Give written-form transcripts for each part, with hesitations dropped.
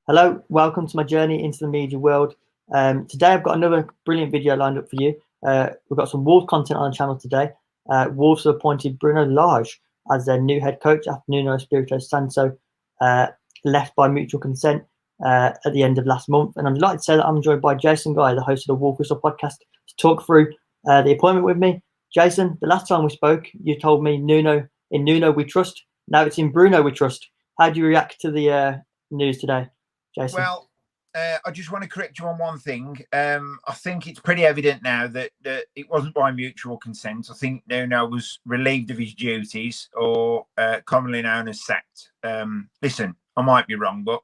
Hello, welcome to my journey into the media world. Today I've got another brilliant video lined up for you. We've got some Wolves content on the channel today. Wolves have appointed Bruno Lage as their new head coach after Nuno Espirito Santo left by mutual consent at the end of last month. And I'm delighted to say that I'm joined by Jason Guy, the host of the Wolf Whistle podcast, to talk through the appointment with me. Jason, the last time we spoke, you told me in Nuno we trust. Now it's in Bruno we trust. How do you react to the news today, Jason? Well, I just want to correct you on one thing. I think it's pretty evident now that it wasn't by mutual consent. I think Nuno was relieved of his duties, or commonly known as sacked. Listen, I might be wrong, but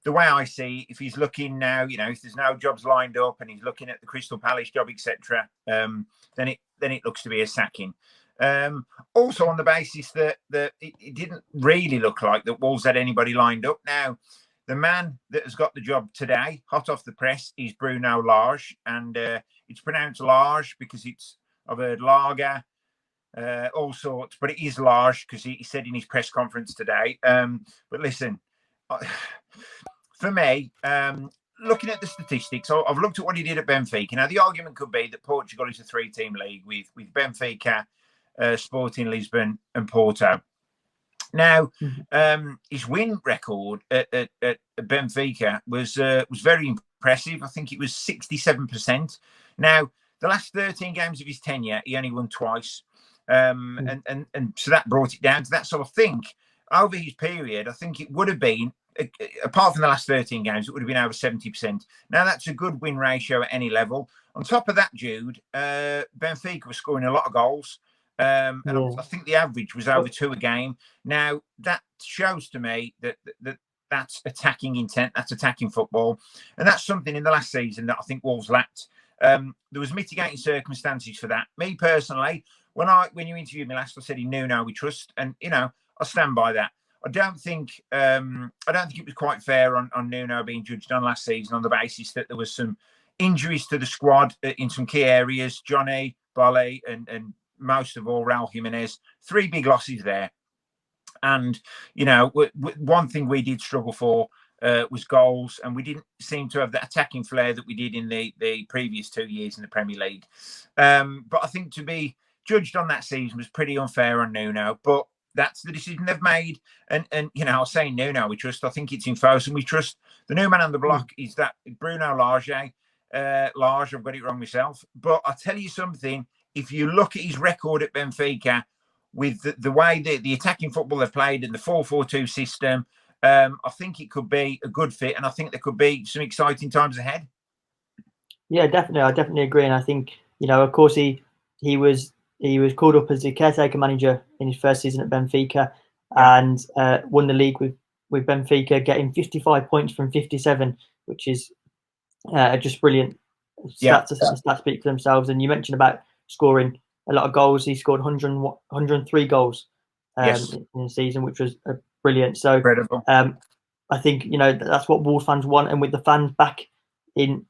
the way I see, if he's looking now, if there's no jobs lined up and he's looking at the Crystal Palace job, etc., then it looks to be a sacking. Also on the basis that it didn't really look like that Wolves had anybody lined up. Now, the man that has got the job today, hot off the press, is Bruno Lage, and it's pronounced Lage because I've heard Lager, all sorts, but it is Lage because he said in his press conference today. But listen, for me, looking at the statistics, I've looked at what he did at Benfica. Now, the argument could be that Portugal is a three-team league with Benfica, Sporting Lisbon, and Porto. Now, his win record at Benfica was very impressive. I think it was 67%. Now, the last 13 games of his tenure, he only won twice. And so that brought it down to that. So I think over his period, I think it would have been, apart from the last 13 games, it would have been over 70%. Now, that's a good win ratio at any level. On top of that, Jude, Benfica was scoring a lot of goals. I think the average was over 2 a game. Now, that shows to me that that's attacking intent, that's attacking football. And that's something in the last season that I think Wolves lacked. There was mitigating circumstances for that. Me personally, when you interviewed me last, I said in Nuno we trust, and I stand by that. I don't think it was quite fair on Nuno being judged on last season on the basis that there was some injuries to the squad in some key areas. Johnny, Bolly, and most of all, Raul Jimenez. 3 big losses there. And, one thing we did struggle for was goals, and we didn't seem to have that attacking flair that we did in the previous 2 years in the Premier League. But I think to be judged on that season was pretty unfair on Nuno, but that's the decision they've made. And I was saying Nuno we trust. I think it's in Fosun we trust. The new man on the block is that Bruno Lage. Lage, I've got it wrong myself. But I'll tell you something. If you look at his record at Benfica, with the way the attacking football they've played in the 4-4-2 system, I think it could be a good fit, and I think there could be some exciting times ahead. Yeah, definitely. I definitely agree. And I think, of course, he was called up as the caretaker manager in his first season at Benfica, and won the league with Benfica, getting 55 points from 57, which is just brilliant stats. The stats speak for themselves. And you mentioned about scoring a lot of goals. He scored 103 goals in the season, which was brilliant. So incredible. I think that's what Wolves fans want, and with the fans back in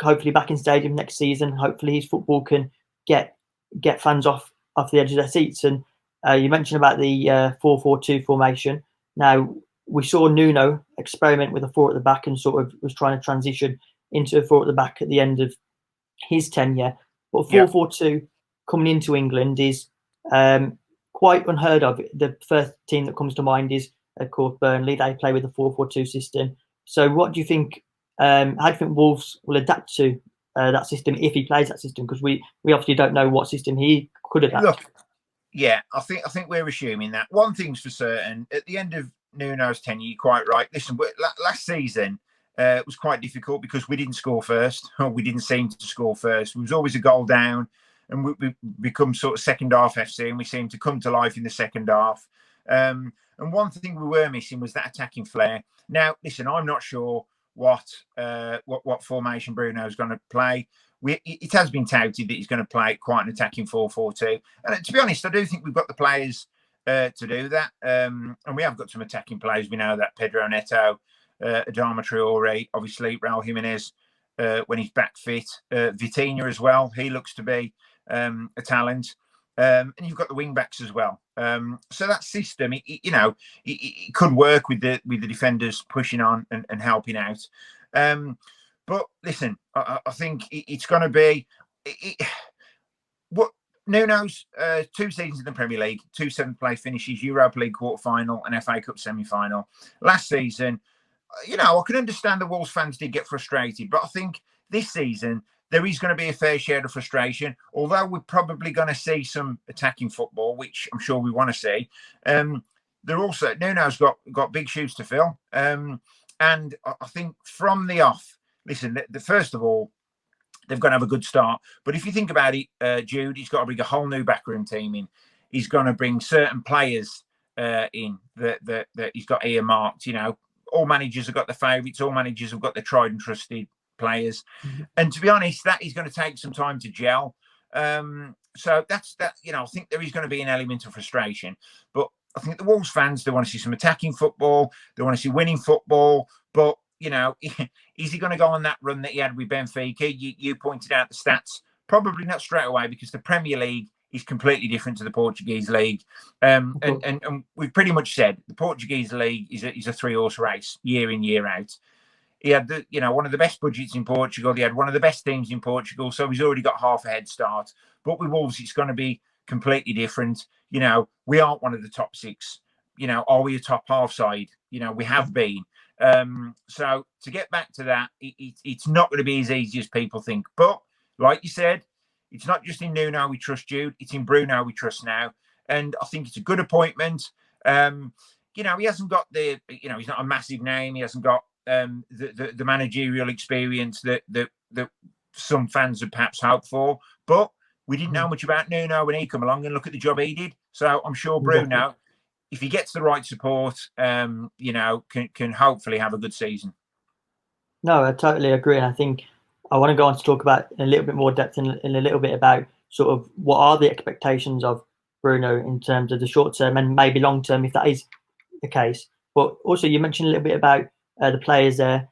hopefully back in stadium next season, hopefully his football can get fans off the edge of their seats. And you mentioned about the 4-4-2 formation. Now, we saw Nuno experiment with a 4 at the back and sort of was trying to transition into a 4 at the back at the end of his tenure. But 4-4-2 coming into England is quite unheard of. The first team that comes to mind is, of course, Burnley. They play with a 4-4-2 system. So what do you think? How do you think Wolves will adapt to that system if he plays that system? Because we obviously don't know what system he could adapt. Look, I think we're assuming that. One thing's for certain, at the end of Nuno's tenure, you're quite right. Listen, last season it was quite difficult because we didn't score first, or we didn't seem to score first. It was always a goal down, and we become sort of second half FC, and we seem to come to life in the second half. And one thing we were missing was that attacking flair. Now, listen, I'm not sure what formation Bruno's going to play. It has been touted that he's going to play quite an attacking 4-4-2. And to be honest, I do think we've got the players to do that. And we have got some attacking players. We know that Pedro Neto, Adama Traore, obviously Raul Jimenez when he's back fit. Vitinha as well. He looks to be a talent. And you've got the wing backs as well. So that system, it could work with the defenders pushing on and helping out. But listen, I think it's going to be what Nuno's 2 seasons in the Premier League, 2 7th-place finishes, Europa League quarter-final and FA Cup semi-final. Last season, I can understand the Wolves fans did get frustrated, but I think this season there is going to be a fair share of frustration, although we're probably going to see some attacking football, which I'm sure we want to see. Nuno's got big shoes to fill. And I think from the off, listen, first of all, they've got to have a good start. But if you think about it, Jude, he's got to bring a whole new backroom team in. He's going to bring certain players in that he's got earmarked. All managers have got the favourites. All managers have got the tried and trusted players. Mm-hmm. And to be honest, that is going to take some time to gel. So that's that. I think there is going to be an element of frustration. But I think the Wolves fans, they want to see some attacking football. They want to see winning football. But is he going to go on that run that he had with Benfica? You pointed out the stats. Probably not straight away, because the Premier League is completely different to the Portuguese league. And we've pretty much said the Portuguese league is a 3-horse race, year in, year out. He had one of the best budgets in Portugal. He had one of the best teams in Portugal. So he's already got half a head start. But with Wolves, it's going to be completely different. We aren't one of the top 6. Are we a top half side? We have been. So to get back to that, it's not going to be as easy as people think. But like you said, it's not just in Nuno we trust, Jude. It's in Bruno we trust now. And I think it's a good appointment. He hasn't got he's not a massive name. He hasn't got the managerial experience that some fans had perhaps hoped for. But we didn't know much about Nuno when he came along, and look at the job he did. So I'm sure Bruno, if he gets the right support, can hopefully have a good season. No, I totally agree. And I think I want to go on to talk about in a little bit more depth in a little bit about sort of what are the expectations of Bruno in terms of the short term and maybe long term, if that is the case. But also you mentioned a little bit about the players there,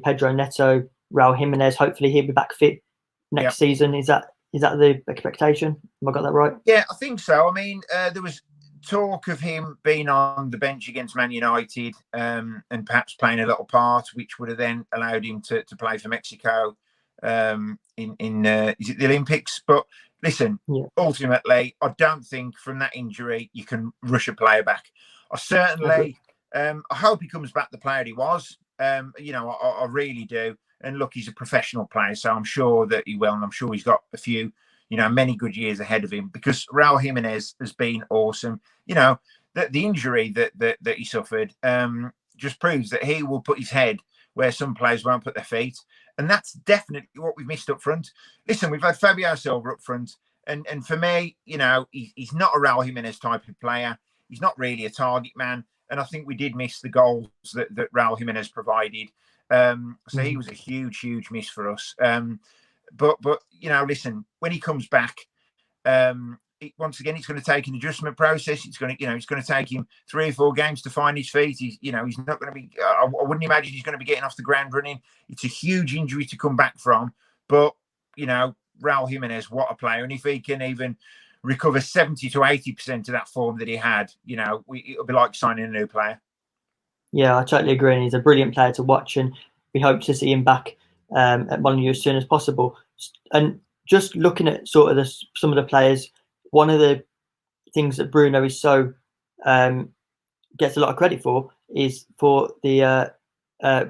Pedro Neto, Raul Jimenez. Hopefully he'll be back fit next season. Is that the expectation? Have I got that right? Yeah, I think so. I mean, there was talk of him being on the bench against Man United and perhaps playing a little part, which would have then allowed him to play for Mexico in is it the Olympics? But listen, ultimately, I don't think from that injury you can rush a player back. I certainly, I hope he comes back the player he was. I really do. And look, he's a professional player, so I'm sure that he will, and I'm sure he's got a few, many good years ahead of him, because Raul Jimenez has been awesome. The injury that he suffered just proves that he will put his head where some players won't put their feet. And that's definitely what we've missed up front. Listen, we've had Fabio Silva up front. And for me, he's not a Raul Jimenez type of player. He's not really a target man. And I think we did miss the goals that Raul Jimenez provided. So he was a huge, huge miss for us. But listen, when he comes back, once again, it's going to take an adjustment process. It's going to take him 3 or 4 games to find his feet. He's not going to be. I wouldn't imagine he's going to be getting off the ground running. It's a huge injury to come back from. But Raul Jimenez, what a player! And if he can even recover 70 to 80% of that form that he had, it'll be like signing a new player. Yeah, I totally agree. And he's a brilliant player to watch, and we hope to see him back at Mollinuex as soon as possible. And just looking at sort of some of the players, one of the things that Bruno is so gets a lot of credit for is for the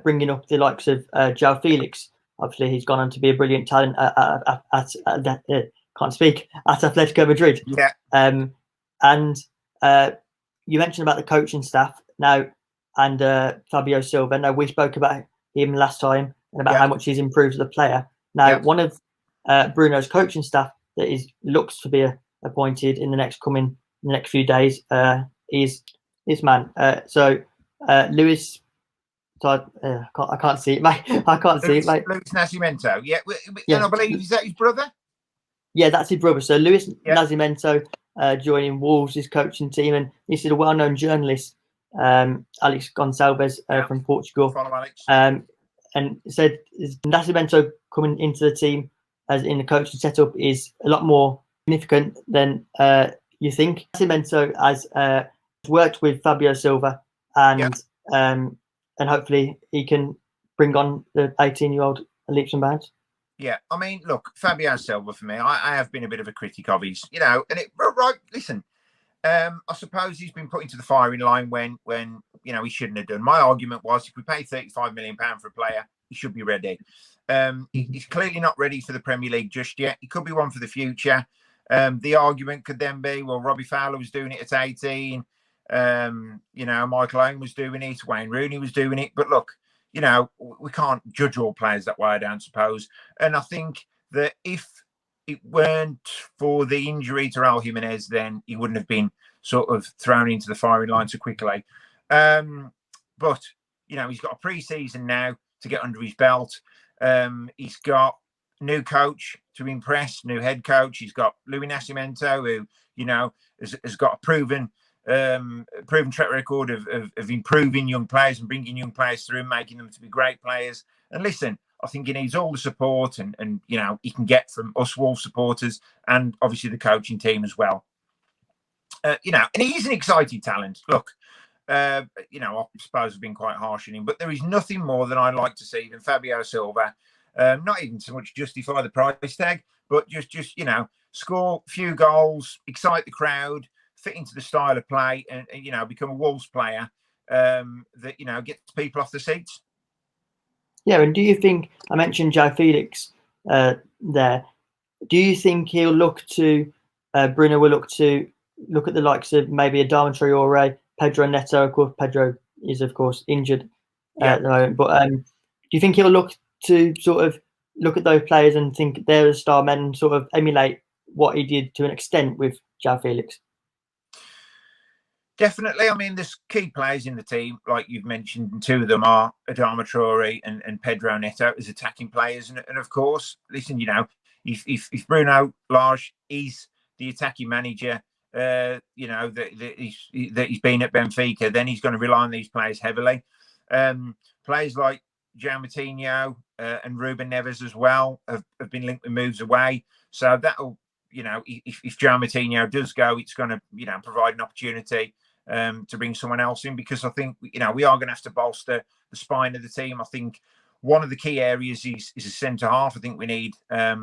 bringing up the likes of Joa Felix. Obviously, he's gone on to be a brilliant talent at Atletico Madrid. Yeah. And you mentioned about the coaching staff now and Fabio Silva. Now, we spoke about him last time and about how much he's improved as a player. Now, one of Bruno's coaching staff that looks to be appointed in the next few days is this man. Luis. I can't see it, mate. I can't see it, mate. Luis Nascimento. Yeah. And I believe, is that his brother? Yeah, that's his brother. So Luis Nascimento joining Wolves' coaching team, and this is a well-known journalist, Alex Gonçalves from Portugal. Follow Alex. And said Nascimento coming into the team as in the coaching setup is a lot more significant than you think. Cimento has worked with Fabio Silva, and hopefully he can bring on the 18-year-old leaps and bounds. Yeah, I mean, look, Fabio Silva for me, I have been a bit of a critic of his, and right. Listen, I suppose he's been put into the firing line when he shouldn't have done. My argument was, if we pay £35 million for a player, he should be ready. He's clearly not ready for the Premier League just yet. He could be one for the future. The argument could then be, well, Robbie Fowler was doing it at 18. Michael Owen was doing it. Wayne Rooney was doing it. But look, we can't judge all players that way, I don't suppose. And I think that if it weren't for the injury to Raul Jimenez, then he wouldn't have been sort of thrown into the firing line so quickly. But he's got a pre-season now to get under his belt. He's got a new coach to impress, new head coach. He's got Luis Nascimento, who has got a proven track record of improving young players and bringing young players through and making them to be great players. And listen, I think he needs all the support and he can get from us Wolves supporters and obviously the coaching team as well. And he is an exciting talent. Look, I suppose I've been quite harsh on him, but there is nothing more than I'd like to see than Fabio Silva. Not even so much justify the price tag, but just score a few goals, excite the crowd, fit into the style of play, and become a Wolves player that gets people off the seats. Yeah, and do you think, I mentioned Joa Felix there, do you think he'll look to, Bruno will look at the likes of maybe a Traoré, Pedro Neto? Of course, Pedro is, of course, injured at the moment, but do you think he'll look to sort of look at those players and think they're the star men and sort of emulate what he did to an extent with Joa Felix? Definitely. I mean, there's key players in the team, like you've mentioned, and two of them are Adama Traoré and Pedro Neto as attacking players. And of course, listen, if Bruno Lage is the attacking manager, that he's been at Benfica, then he's going to rely on these players heavily. Players like João Moutinho and Ruben Neves as well have been linked with moves away. So that'll, if João Moutinho does go, it's going to, provide an opportunity to bring someone else in, because I think, we are going to have to bolster the spine of the team. I think one of the key areas is a centre half. I think we need, a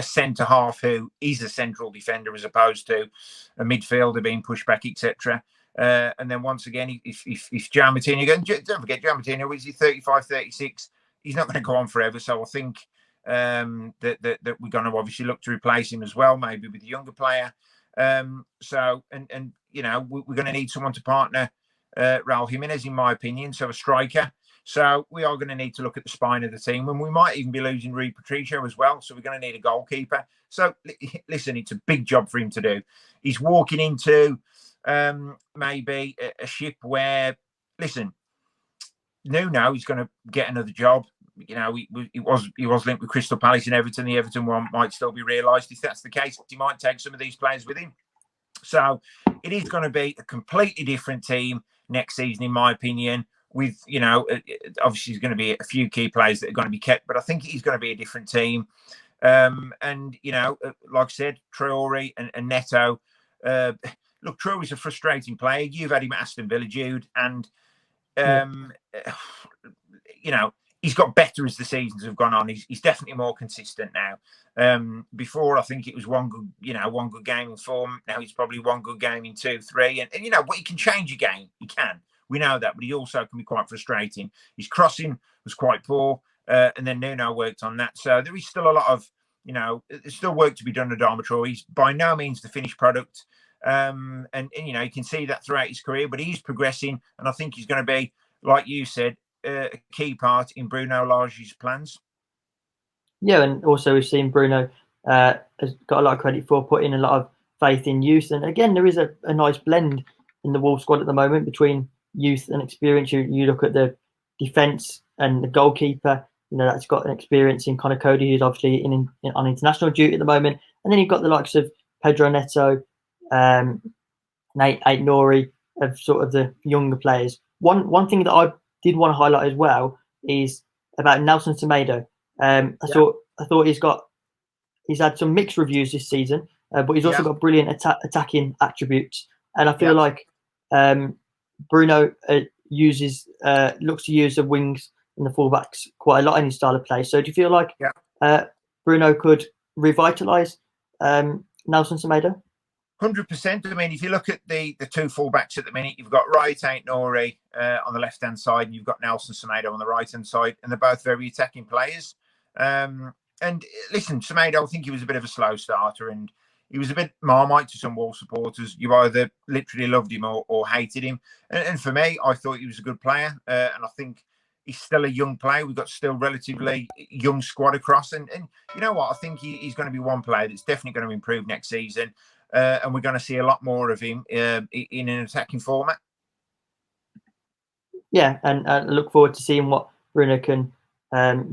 centre half who is a central defender as opposed to a midfielder being pushed back, etc. And then once again, if João Moutinho, don't forget João Moutinho, is he 35, 36? He's not going to go on forever. So I think that we're going to obviously look to replace him as well, maybe with a younger player. We're going to need someone to partner Raul Jimenez, in my opinion, so a striker. So we are going to need to look at the spine of the team, and we might even be losing Rui Patricio as well. So we're going to need a goalkeeper. So listen, it's a big job for him to do. He's walking into maybe a ship where, listen, Nuno is going to get another job. He was linked with Crystal Palace and Everton. The Everton one might still be realised. If that's the case, he might take some of these players with him. So it is going to be a completely different team next season, in my opinion. With, obviously there's going to be a few key players that are going to be kept, but I think it is going to be a different team. Like I said, Traoré and Neto. Look, Traoré's a frustrating player. You've had him at Aston Villa, Jude, and he's got better as the seasons have gone on. He's definitely more consistent now. Before, I think it was one good game in form. Now he's probably one good game in 2, 3. And but he can change a game. He can. We know that, but he also can be quite frustrating. His crossing was quite poor, and then Nuno worked on that. So there is still a lot of, there's still work to be done at Adama Traoré. He's by no means the finished product. And you can see that throughout his career, but he's progressing. And I think he's going to be, like you said, a key part in Bruno Lage's plans. Yeah, and also we've seen Bruno has got a lot of credit for putting a lot of faith in youth. And again, there is a nice blend in the Wolves squad at the moment between youth and experience. You look at the defence and the goalkeeper, that's got an experience in Connor Cody, who's obviously on international duty at the moment. And then you've got the likes of Pedro Neto, Nate Nori, of sort of the younger players. One thing that I did want to highlight as well is about Nelson Semedo. I thought he's got he's had some mixed reviews this season, but he's also got brilliant attacking attributes. And I feel like Bruno looks to use the wings and the fullbacks quite a lot in his style of play. So do you feel like Bruno could revitalise Nelson Semedo? 100%. I mean, if you look at the two fullbacks at the minute, you've got Right Ain't Nori on the left hand side, and you've got Nelson Semedo on the right hand side, and they're both very attacking players. And listen, Semedo, I think he was a bit of a slow starter, and he was a bit Marmite to some Wolves supporters. You either literally loved him or hated him. And for me, I thought he was a good player, and I think he's still a young player. We've got still relatively young squad across, and you know what? I think he's going to be one player that's definitely going to improve next season. And we're going to see a lot more of him in an attacking format. Yeah, and I look forward to seeing what Bruno can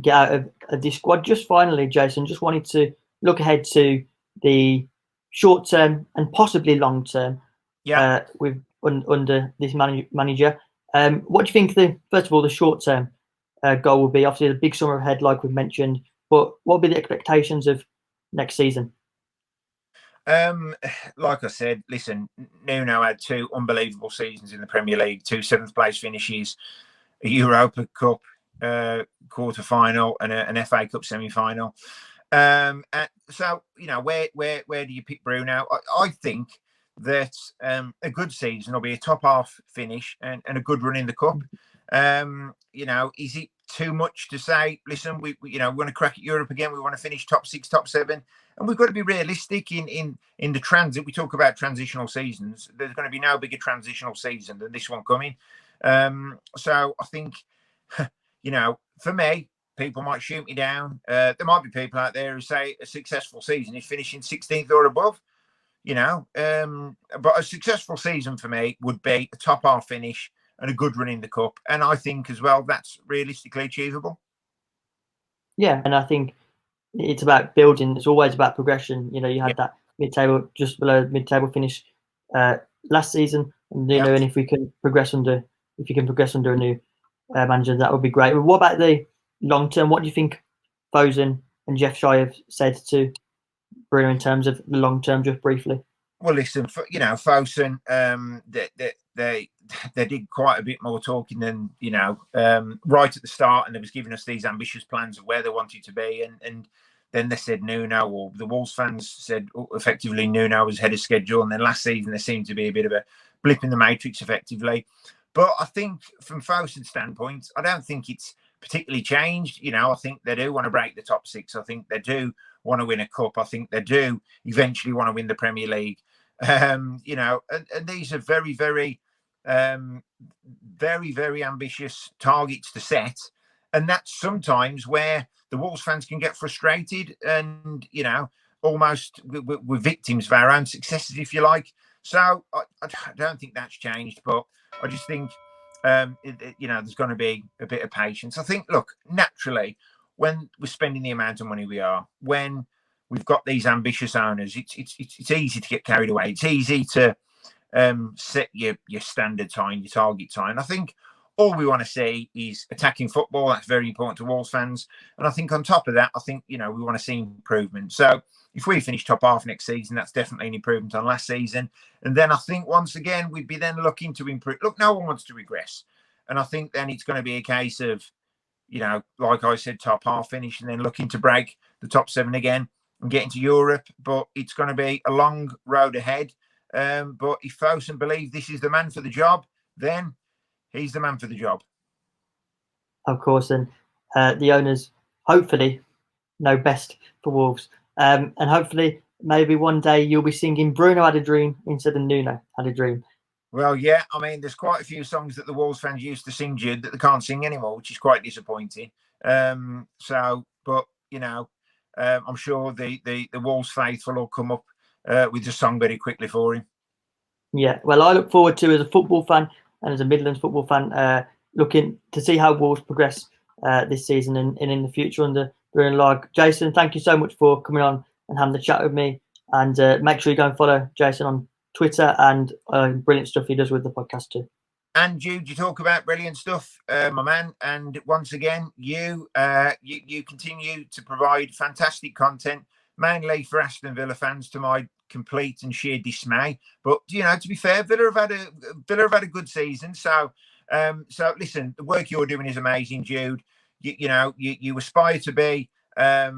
get out of this squad. Just finally, Jason, just wanted to look ahead to the short term and possibly long term with under this manager. What do you think first of all, the short term goal will be? Obviously, the big summer ahead, like we've mentioned, but what will be the expectations of next season? Like I said, listen, Nuno had 2 unbelievable seasons in the Premier League, 2 7th place finishes, a Europa Cup quarter final, and an FA Cup semi final. And so, you know, where do you pick Bruno? I think that a good season will be a top half finish and a good run in the cup. You know, is it too much to say, listen, we want to crack at Europe again, we want to finish top 6, top 7, and we've got to be realistic in the transit. We talk about transitional seasons. There's going to be no bigger transitional season than this one coming. So I think, you know, for me, people might shoot me down. There might be people out there who say a successful season is finishing 16th or above, you know. But a successful season for me would be a top half finish and a good run in the cup. And I think as well, that's realistically achievable. Yeah, and I think it's about building. It's always about progression. You know, you had that mid-table, just below mid-table finish last season, and you know, and if you can progress under a new manager, that would be great. But what about the long term? What do you think Fosun and Jeff Shy have said to Bruno in terms of the long term? Just briefly. Well, listen, you know, Fosun, they did quite a bit more talking than, you know, right at the start, and they was giving us these ambitious plans of where they wanted to be, and then they said Nuno, or the Wolves fans said effectively Nuno was ahead of schedule, and then last season there seemed to be a bit of a blip in the matrix effectively. But I think from Fosun's standpoint, I don't think it's particularly changed. You know, I think they do want to break the top 6. I think they do want to win a cup. I think they do eventually want to win the Premier League. You know, and these are very, very, very, very ambitious targets to set. And that's sometimes where the Wolves fans can get frustrated and, you know, almost we're victims of our own successes, if you like. So I don't think that's changed, but I just think, you know, there's going to be a bit of patience. I think, look, naturally, when we're spending the amount of money we are, when we've got these ambitious owners, it's easy to get carried away. It's easy to set your standard time, your target time. I think all we want to see is attacking football. That's very important to Wolves fans. And I think on top of that, I think, you know, we want to see improvement. So if we finish top half next season, that's definitely an improvement on last season. And then I think once again, we'd be then looking to improve. Look, no one wants to regress. And I think then it's going to be a case of, you know, like I said, top half finish and then looking to break the top 7 again and get into Europe. But it's going to be a long road ahead. But if Fosun believe this is the man for the job, then he's the man for the job. Of course, and the owners hopefully know best for Wolves. And hopefully maybe one day you'll be singing Bruno Had a Dream instead of Nuno Had a Dream. Well, yeah, I mean, there's quite a few songs that the Wolves fans used to sing, Jude, that they can't sing anymore, which is quite disappointing. But, you know, I'm sure the Wolves faithful will come up with a song very quickly for him. Yeah, well, I look forward to, as a football fan and as a Midlands football fan, looking to see how Wolves progress this season and in the future under Bruno Lage. Jason, thank you so much for coming on and having the chat with me. And make sure you go and follow Jason on Twitter and brilliant stuff he does with the podcast too. And Jude, you talk about brilliant stuff, my man. And once again, you continue to provide fantastic content mainly for Aston Villa fans, to my complete and sheer dismay. But to be fair, Villa have had a good season. So listen, the work you're doing is amazing, Jude. You aspire to be a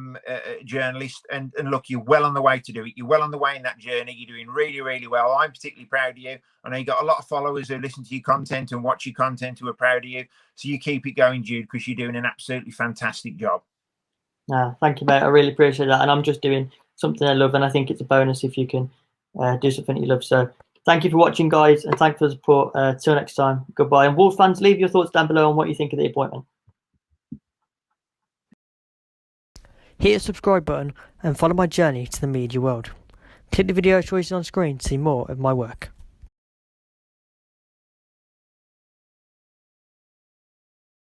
journalist, and look, you're well on the way to do it. You're well on the way in that journey. You're doing really, really well. I'm particularly proud of you. I know you got a lot of followers who listen to your content and watch your content who are proud of you. So you keep it going, Jude, because you're doing an absolutely fantastic job. Thank you, mate. I really appreciate that. And I'm just doing something I love, and I think it's a bonus if you can do something you love. So thank you for watching, guys, and thanks for the support. Till next time. Goodbye. And Wolves fans, leave your thoughts down below on what you think of the appointment. Hit the subscribe button and follow my journey to the media world. Click the video choices on screen to see more of my work.